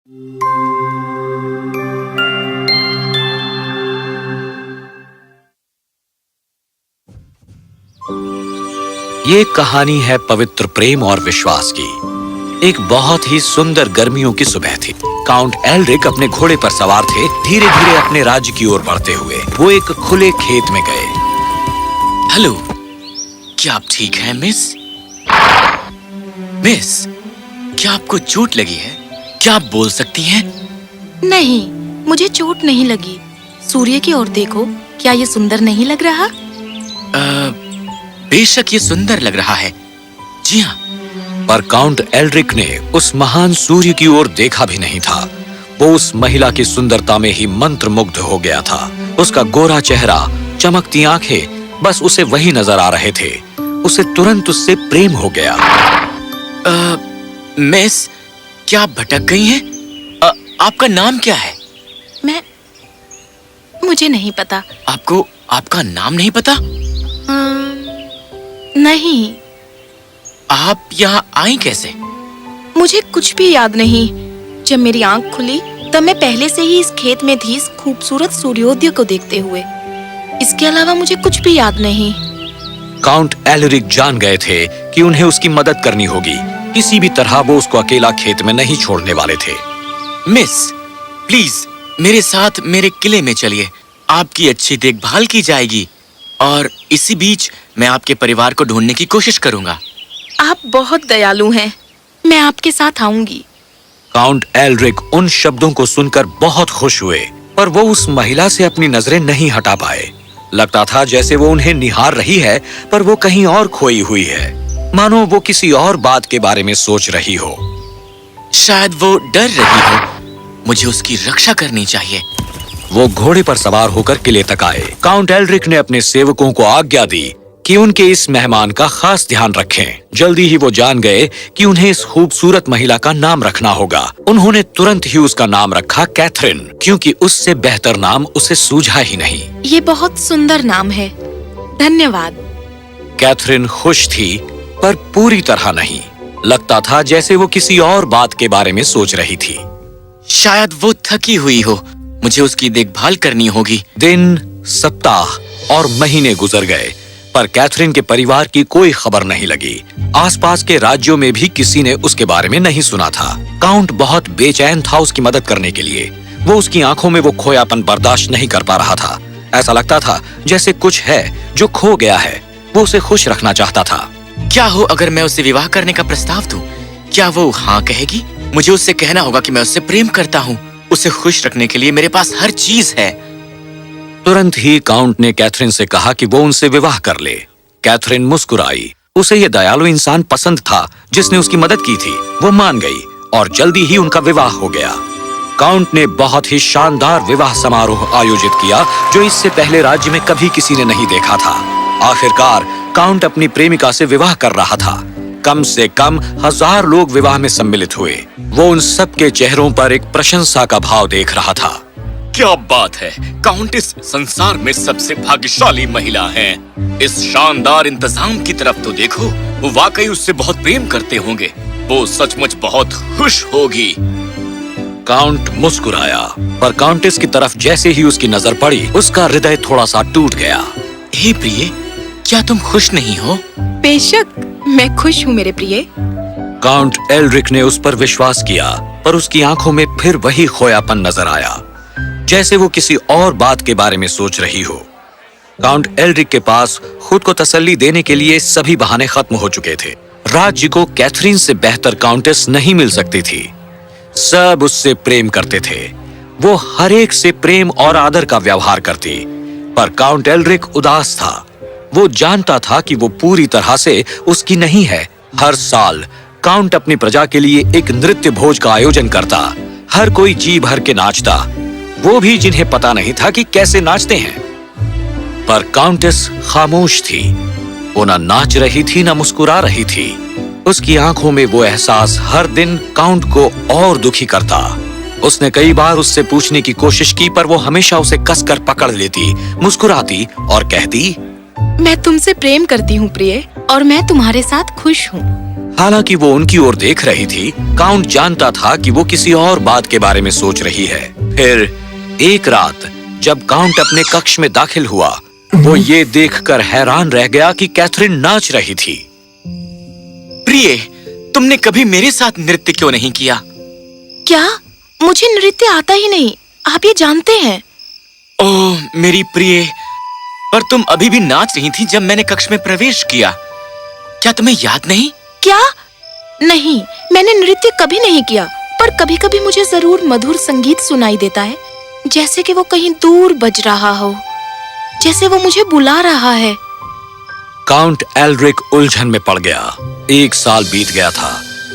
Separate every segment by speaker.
Speaker 1: ये कहानी है पवित्र प्रेम और विश्वास की। एक बहुत ही सुंदर गर्मियों की सुबह थी। काउंट एल्रिक अपने घोड़े पर सवार थे, धीरे धीरे अपने राज्य की ओर बढ़ते हुए वो एक खुले खेत में गए।
Speaker 2: हेलो, क्या आप ठीक हैं मिस? मिस, क्या आपको चोट लगी है? क्या आप बोल सकती हैं?
Speaker 3: नहीं, मुझे चोट नहीं लगी। सूर्य की ओर देखो, क्या ये सुंदर नहीं लग रहा?
Speaker 2: बेशक ये सुंदर लग रहा है। जी हाँ।
Speaker 1: पर काउंट एल्रिक ने उस महान सूर्य की ओर देखा भी नहीं था। वो उस महिला की सुंदरता में ही मंत्रमुग्ध हो गया था। उसका गोरा चेहरा, चमकती आंखें, बस उसे वही नजर आ रहे थे। उसे तुरंत उससे प्रेम हो गया।
Speaker 2: मिस, क्या आप भटक गई हैं? आपका नाम क्या है?
Speaker 3: मुझे नहीं पता।
Speaker 2: आपको आपका नाम नहीं पता?
Speaker 3: नहीं।
Speaker 2: आप यहाँ आई कैसे?
Speaker 3: मुझे कुछ भी याद नहीं। जब मेरी आंख खुली तब मैं पहले से ही इस खेत में थी, इस खूबसूरत सूर्योदय को देखते हुए। इसके अलावा मुझे कुछ भी याद नहीं।
Speaker 1: काउंट एल्रिक जान गए थे कि उन्हें उसकी मदद करनी होगी। किसी भी तरह वो उसको अकेला खेत में नहीं छोड़ने वाले थे।
Speaker 2: मिस, प्लीज मेरे साथ मेरे किले में चलिए। आपकी अच्छी देखभाल की जाएगी और इसी बीच मैं आपके परिवार को ढूंढने की कोशिश करूंगा।
Speaker 3: आप बहुत दयालु हैं। मैं आपके साथ आऊंगी।
Speaker 1: काउंट एल्रिक उन शब्दों को सुनकर बहुत खुश हुए, पर वो उस महिला से अपनी नजरें नहीं हटा पाए। लगता था जैसे वो उन्हें निहार रही है, पर वो कहीं और खोई हुई है, मानो वो किसी और बात के बारे में सोच रही हो।
Speaker 2: शायद वो डर रही हो। मुझे उसकी रक्षा करनी चाहिए।
Speaker 1: वो घोड़े पर सवार होकर किले तक आए। काउंट एल्रिक ने अपने सेवकों को आज्ञा दी कि उनके इस मेहमान का खास ध्यान रखें। जल्दी ही वो जान गए कि उन्हें इस खूबसूरत महिला का नाम रखना होगा। उन्होंने तुरंत ही उसका नाम रखा कैथरीन, क्योंकि उससे बेहतर नाम उसे सूझा ही नहीं।
Speaker 3: ये बहुत सुंदर नाम है। धन्यवाद।
Speaker 1: कैथरीन खुश थी, पर पूरी तरह नहीं। लगता था जैसे वो किसी और बात के बारे में सोच रही थी।
Speaker 2: शायद वो थकी हुई हो। मुझे उसकी देखभाल करनी होगी।
Speaker 1: दिन, सप्ताह और महीने गुजर गए, पर कैथरीन के परिवार की कोई खबर नहीं लगी। आसपास के राज्यों में भी किसी ने उसके बारे में नहीं सुना था। काउंट बहुत बेचैन था उसकी मदद करने के लिए। वो उसकी आंखों में वो खोयापन बर्दाश्त नहीं कर पा रहा था। ऐसा लगता था जैसे कुछ है जो खो गया है। वो उसे खुश रखना चाहता था।
Speaker 2: क्या हो अगर मैं उसे विवाह करने का प्रस्ताव दूं? क्या वो हाँ कहेगी? मुझे उससे कहना होगा कि मैं उससे प्रेम करता हूँ। उसे खुश रखने के लिए मेरे पास हर चीज है।
Speaker 1: तुरंत ही काउंट ने कैथरीन से कहा कि वो उनसे विवाह कर ले। कैथरीन मुस्कुराई। उसे ये दयालु इंसान पसंद था जिसने उसकी मदद की थी। वो मान गई और जल्दी ही उनका विवाह हो गया। काउंट ने बहुत ही शानदार विवाह समारोह आयोजित किया, जो इससे पहले राज्य में कभी किसी ने नहीं देखा था। आखिरकार काउंट अपनी प्रेमिका से विवाह कर रहा था। कम से कम 1000 लोग विवाह में सम्मिलित हुए। वो उन सब के चेहरों पर एक प्रशंसा का भाव देख रहा था।
Speaker 2: क्या बात है! काउंटेस संसार में सबसे भाग्यशाली महिला हैं। इस शानदार इंतजाम की तरफ तो देखो। वो वाकई उससे बहुत प्रेम करते होंगे। वो सचमुच बहुत खुश होगी।
Speaker 1: काउंट मुस्कुराया, पर काउंटेस की तरफ जैसे ही उसकी नजर पड़ी, उसका हृदय थोड़ा सा टूट गया।
Speaker 2: हे प्रिय, क्या तुम खुश नहीं हो?
Speaker 3: बेशक, मैं खुश हूँ मेरे प्रिय।
Speaker 1: काउंट एल्रिक ने उस पर विश्वास किया, पर उसकी आंखों में फिर वही खोयापन नजर आया, जैसे वो किसी और बात के बारे में सोच रही हो। काउंट एल्रिक के पास खुद को तसल्ली देने के लिए सभी बहाने खत्म हो चुके थे। राज्य को कैथरीन से बेहतर काउंटेस नहीं मिल सकती थी। सब उससे प्रेम करते थे। वो हर एक से प्रेम और आदर का व्यवहार करती, पर काउंट एल्रिक उदास था। वो जानता था कि वो पूरी तरह से उसकी नहीं है। हर साल काउंट अपनी प्रजा के लिए एक नृत्य भोज का आयोजन करता। हर कोई जी भर के नाचता, वो भी जिन्हें पता नहीं था कि कैसे नाचते हैं। पर काउंटेस खामोश थी। वो न नाच रही थी न मुस्कुरा रही थी। उसकी आंखों में वो एहसास हर दिन काउंट को और दुखी करता। उसने कई बार उससे पूछने की कोशिश की, पर वो हमेशा उसे कसकर पकड़ लेती, मुस्कुराती और कहती,
Speaker 3: मैं तुमसे प्रेम करती हूँ प्रिय, और मैं तुम्हारे साथ खुश हूँ।
Speaker 1: हालांकि वो उनकी ओर देख रही थी, काउंट जानता था कि वो किसी और बात के बारे में सोच रही है। फिर एक रात जब काउंट अपने कक्ष में दाखिल हुआ, वो ये देखकर हैरान रह गया कि कैथरीन नाच रही थी।
Speaker 2: प्रिय, तुमने कभी मेरे साथ नृत्य क्यों नहीं किया?
Speaker 3: क्या? मुझे नृत्य आता ही नहीं, आप ये जानते हैं।
Speaker 2: ओह मेरी प्रिय, पर तुम अभी भी नाच रही थी जब मैंने कक्ष में प्रवेश किया। क्या तुम्हें याद नहीं?
Speaker 3: क्या? नहीं, मैंने नृत्य कभी नहीं किया, पर कभी-कभी मुझे जरूर मधुर संगीत सुनाई देता है, जैसे कि वो कहीं दूर बज रहा हो, जैसे वो मुझे बुला रहा है।
Speaker 1: काउंट एल्ड्रिक उलझन में पड़ गया। 1 साल बीत गया था।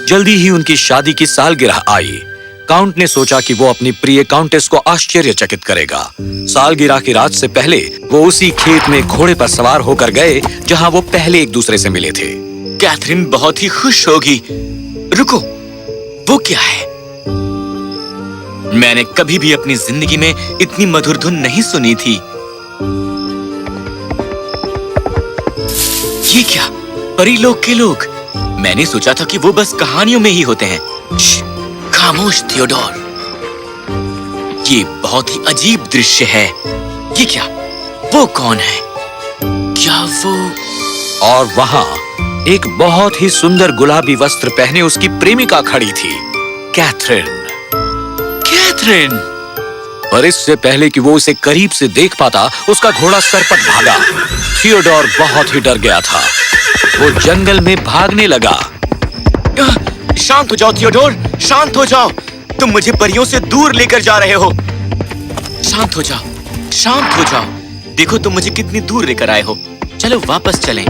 Speaker 1: जल्दी ही उनकी शादी की सालगिरह आई। काउंट ने सोचा कि वो अपनी प्रिय काउंटेस को आश्चर्यचकित करेगा। सालगिरह की रात से पहले वो उसी खेत में घोड़े पर सवार होकर गए जहां वो पहले एक दूसरे से मिले थे।
Speaker 2: कैथरीन बहुत ही खुश होगी। रुको, वो क्या है? मैंने कभी भी अपनी जिंदगी में इतनी मधुर धुन नहीं सुनी थी। ये क्या? परीलोक के लोग? मैंने सोचा था कि वो बस कहानियों में ही होते हैं। खामोश थियोडोर, ये बहुत ही अजीब दृश्य है। ये क्या? वो कौन है? क्या वो?
Speaker 1: और वहां एक बहुत ही सुंदर गुलाबी वस्त्र पहने उसकी प्रेमिका खड़ी थी, कैथरीन।
Speaker 2: कैथरीन!
Speaker 1: पर इससे पहले कि वो उसे करीब से देख पाता, उसका घोड़ा सरपट भागा। थियोडोर बहुत ही डर गया था। वो जंगल में भागने लगा।
Speaker 2: शांत हो जाओ थियोडोर, शांत हो जाओ। तुम मुझे परियों से दूर लेकर जा रहे हो। शांत हो जाओ, शांत हो जाओ। देखो तुम मुझे कितनी दूर लेकर आए हो। चलो वापस चलें।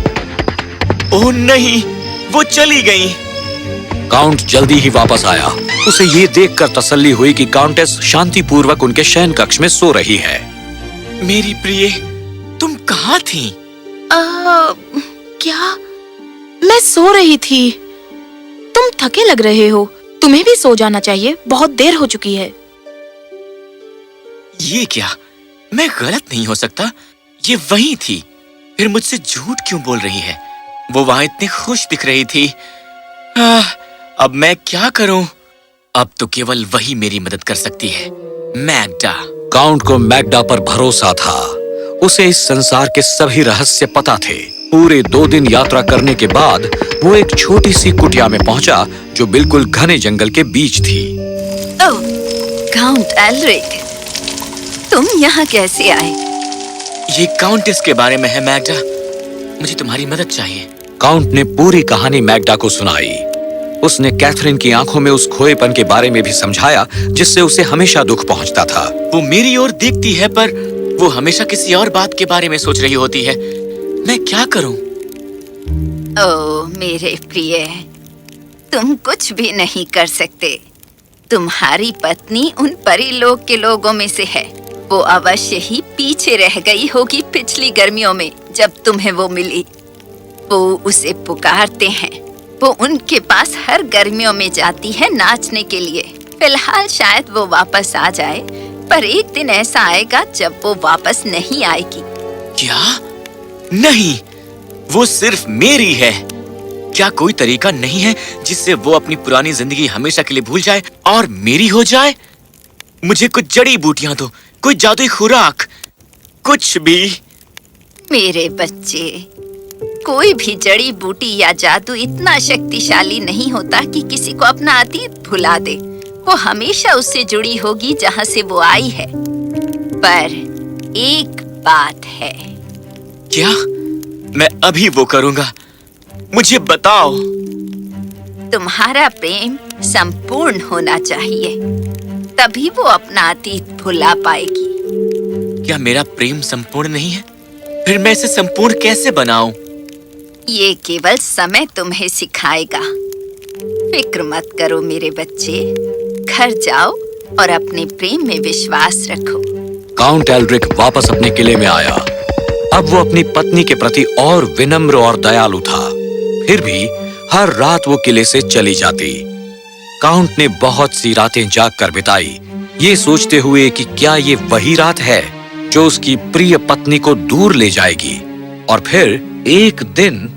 Speaker 2: ओह नहीं, वो चली गई।
Speaker 1: काउंट जल्दी ही वापस आया। उसे ये देखकर तसल्ली हुई कि काउंटेस शांतिपूर्वक उनके शयन कक्ष में सो रही है।
Speaker 2: मेरी प्रिय, तुम कहाँ थी?
Speaker 3: क्या? मैं सो रही थी। तुम थके लग रहे हो, तुम्हें भी सो जाना चाहिए, बहुत देर हो चुकी है।
Speaker 2: ये क्या? मैं गलत नहीं हो सकता। ये वही थी। फिर मुझसे झूठ क्यों बोल रही है? वो वहां इतनी खुश दिख रही थी। अब मैं क्या करूं? अब तो केवल वही मेरी मदद कर सकती है, मैग्डा।
Speaker 1: काउंट को मैग्डा पर भरोसा था। उसे इस संसार के सभी रहस्य पता थे। पूरे 2 दिन यात्रा करने के बाद वो एक छोटी सी कुटिया में पहुंचा जो बिल्कुल घने जंगल के बीच थी।
Speaker 4: ओह, काउंट एल्ड्रिक, तुम यहाँ कैसे आए?
Speaker 2: ये काउंटेस के बारे में है मैग्डा। मुझे तुम्हारी मदद चाहिए।
Speaker 1: काउंट ने पूरी कहानी मैग्डा को सुनाई। उसने कैथरीन की आंखों में उस खोएपन के बारे में भी समझाया जिससे उसे हमेशा दुख पहुंचता था।
Speaker 2: वो मेरी ओर देखती है पर वो हमेशा किसी और बात के बारे में सोच रही होती है। मैं क्या करूं?
Speaker 4: ओह मेरे प्रिय, तुम कुछ भी नहीं कर सकते। तुम्हारी पत्नी उन परीलोक के लोगों में से है। वो अवश्य ही पीछे रह गई होगी पिछली गर्मियों में जब तुम्हें वो मिली। वो उसे पुकारते हैं। वो उनके पास हर गर्मियों में जाती है नाचने के लिए। फिलहाल शायद वो वापस आ जाए, पर एक दिन ऐसा आएगा जब वो वापस नहीं आएगी।
Speaker 2: क्या? नहीं, वो सिर्फ मेरी है। क्या कोई तरीका नहीं है जिससे वो अपनी पुरानी जिंदगी हमेशा के लिए भूल जाए और मेरी हो जाए? मुझे कुछ जड़ी बूटियां दो, कोई जादुई खुराक, कुछ भी।
Speaker 4: मेरे बच्चे, कोई भी जड़ी बूटी या जादू इतना शक्तिशाली नहीं होता कि किसी को अपना अतीत भुला दे। वो हमेशा उससे जुड़ी होगी जहाँ से वो आई है। पर एक बात है।
Speaker 2: क्या? मैं अभी वो करूंगा। मुझे बताओ।
Speaker 4: तुम्हारा प्रेम संपूर्ण होना चाहिए, तभी वो अपना अतीत भुला पाएगी।
Speaker 2: क्या मेरा प्रेम संपूर्ण नहीं है? फिर मैं इसे संपूर्ण कैसे बनाऊं?
Speaker 4: ये केवल समय तुम्हें सिखाएगा। फिक्र मत करो मेरे बच्चे। घर जाओ और अपने प्रेम में विश्वास रखो।
Speaker 1: काउंट एल्ड्रिक वापस अपने किले में आया। अब वो अपनी पत्नी के प्रति और विनम्र और दयालु था। फिर भी हर रात वो किले से चली जाती। काउंट ने बहुत सी रातें जागकर बिताई, ये सोचते हुए कि क्या ये वही रात है जो उसकी प्रिय पत्नी को दूर ले जाएगी। और फिर एक दिन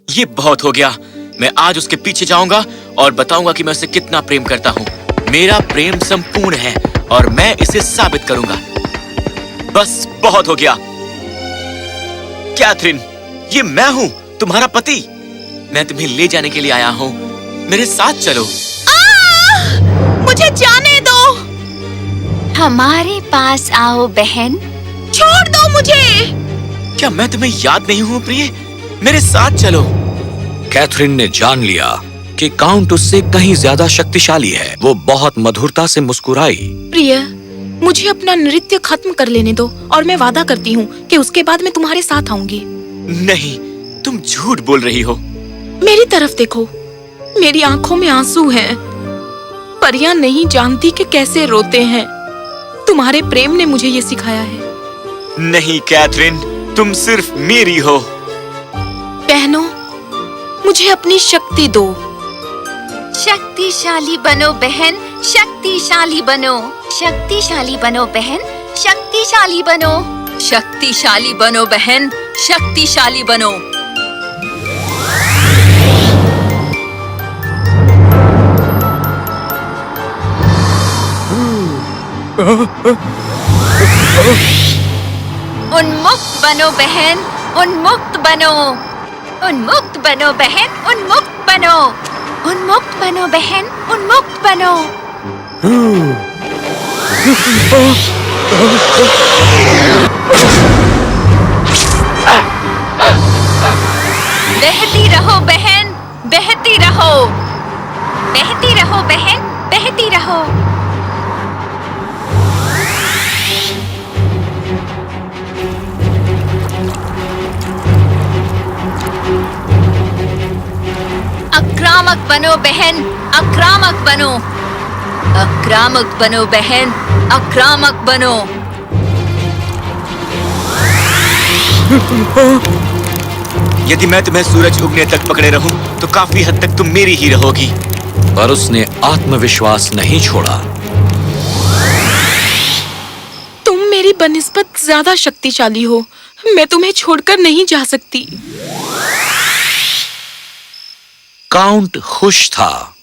Speaker 2: ये बहुत हो गया। मैं आज उसके पीछे जाऊंगा और बताऊंगा कि मैं उसे कितना प्रेम करता हूँ। मेरा प्रेम संपूर्ण है और मैं इसे साबित करूंगा। बस बहुत हो गया। कैथरीन, ये मैं हूँ, तुम्हारा पति। मैं तुम्हें ले जाने के लिए आया हूँ। मेरे साथ चलो।
Speaker 3: मुझे जाने दो।
Speaker 4: हमारे पास आओ बहन।
Speaker 3: छोड़ दो मुझे।
Speaker 2: क्या मैं तुम्हें याद नहीं हूँ प्रिय? मेरे साथ चलो।
Speaker 1: कैथरीन ने जान लिया कि काउंट उससे कहीं ज्यादा शक्तिशाली है। वो बहुत मधुरता से मुस्कुराई।
Speaker 3: प्रिय, मुझे अपना नृत्य खत्म कर लेने दो और मैं वादा करती हूँ कि उसके बाद मैं तुम्हारे साथ आऊंगी।
Speaker 2: नहीं, तुम झूठ बोल रही हो।
Speaker 3: मेरी तरफ देखो, मेरी आंखों में आंसू हैं। परियां नहीं जानती कि कैसे रोते हैं। तुम्हारे प्रेम ने मुझे ये सिखाया है।
Speaker 2: नहीं कैथरीन, तुम सिर्फ मेरी हो।
Speaker 3: बहनों, मुझे अपनी शक्ति दो।
Speaker 4: शक्तिशाली बनो बहन, शक्तिशाली बनो। शक्तिशाली बनो बहन, शक्तिशाली बनो। शक्तिशाली बनो बहन, शक्तिशाली बनो। उन्मुक्त बनो बहन, उन्मुक्त बनो। उन्मुक्त बनो बहन, उन्मुक्त बनो। उन्मुक्त बनो बहन, उन्मुक्त बनो। बहती रहो बहन, बहती रहो। बहती रहो बहन, बहती रहो। आक्रामक बनो बहन, आक्रामक बनो। आक्रामक बनो बहन, आक्रामक बनो।
Speaker 2: यदि मैं तुम्हें सूरज उगने तक पकड़े रहूं, तो काफी हद तक तुम मेरी ही रहोगी।
Speaker 1: पर उसने आत्मविश्वास नहीं छोड़ा।
Speaker 3: तुम मेरी बनिस्बत ज्यादा शक्तिशाली हो। मैं तुम्हें छोड़कर नहीं जा सकती।
Speaker 1: काउंट खुश था।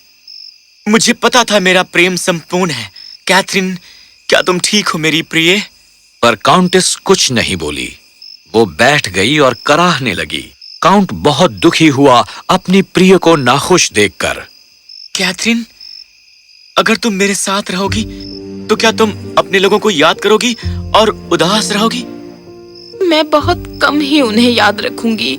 Speaker 2: मुझे पता था मेरा प्रेम संपूर्ण है। कैथरीन, क्या तुम ठीक हो मेरी प्रिय?
Speaker 1: पर काउंटेस कुछ नहीं बोली। वो बैठ गई और कराहने लगी। काउंट बहुत दुखी हुआ अपनी प्रिय को नाखुश देखकर।
Speaker 2: कैथरीन, अगर तुम मेरे साथ रहोगी तो क्या तुम अपने लोगों को याद करोगी और उदास रहोगी?
Speaker 3: मैं बहुत कम ही उन्हें याद रखूंगी।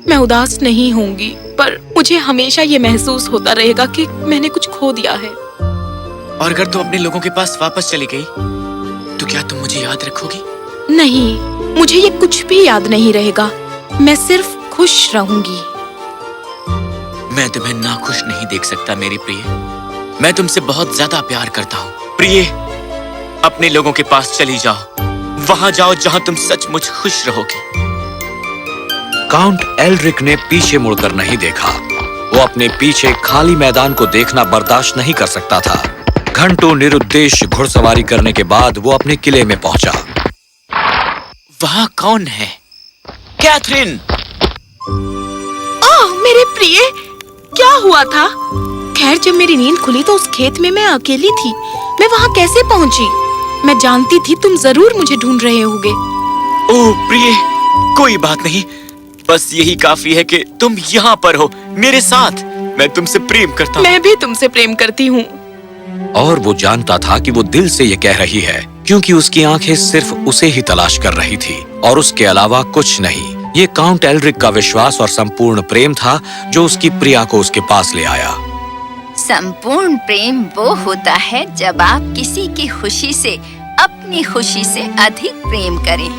Speaker 3: मैं उदास नहीं होंगी, पर मुझे हमेशा ये महसूस होता रहेगा कि मैंने कुछ खो दिया है।
Speaker 2: और अगर तुम अपने लोगों के पास वापस चली गई तो क्या तुम मुझे याद रखोगी?
Speaker 3: नहीं, मुझे ये कुछ भी याद नहीं रहेगा। मैं सिर्फ खुश रहूंगी।
Speaker 2: मैं तुम्हें नाखुश नहीं देख सकता मेरी प्रिय। मैं तुमसे बहुत ज्यादा प्यार करता हूँ। प्रिय, अपने लोगों के पास चली जाओ। वहां जाओ जहां तुम सचमुच खुश रहोगी।
Speaker 1: काउंट एल्ड्रिक ने पीछे मुड़कर नहीं देखा। वो अपने पीछे खाली मैदान को देखना बर्दाश्त नहीं कर सकता था। घंटों निरुद्देश्य घुड़सवारी करने के बाद वो अपने किले में पहुंचा।
Speaker 2: वहां कौन है? कैथरीन!
Speaker 3: ओह मेरे प्रिय, क्या हुआ था? खैर, जब मेरी नींद खुली तो उस खेत में मैं अकेली थी। मैं वहां कैसे पहुंची? मैं जानती थी तुम जरूर मुझे ढूंढ रहे होगे।
Speaker 2: ओह प्रिय, कोई बात नहीं। बस यही काफी है कि तुम यहाँ पर हो मेरे साथ। मैं तुमसे प्रेम करता हूँ।
Speaker 3: मैं भी तुमसे प्रेम करती हूँ।
Speaker 1: और वो जानता था कि वो दिल से ये कह रही है, क्योंकि उसकी आंखें सिर्फ उसे ही तलाश कर रही थी और उसके अलावा कुछ नहीं। ये काउंट एल्ड्रिक का विश्वास और संपूर्ण प्रेम था जो उसकी प्रिया को उसके पास ले आया।
Speaker 4: संपूर्ण प्रेम वो होता है जब आप किसी की खुशी से अपनी खुशी से अधिक प्रेम करें।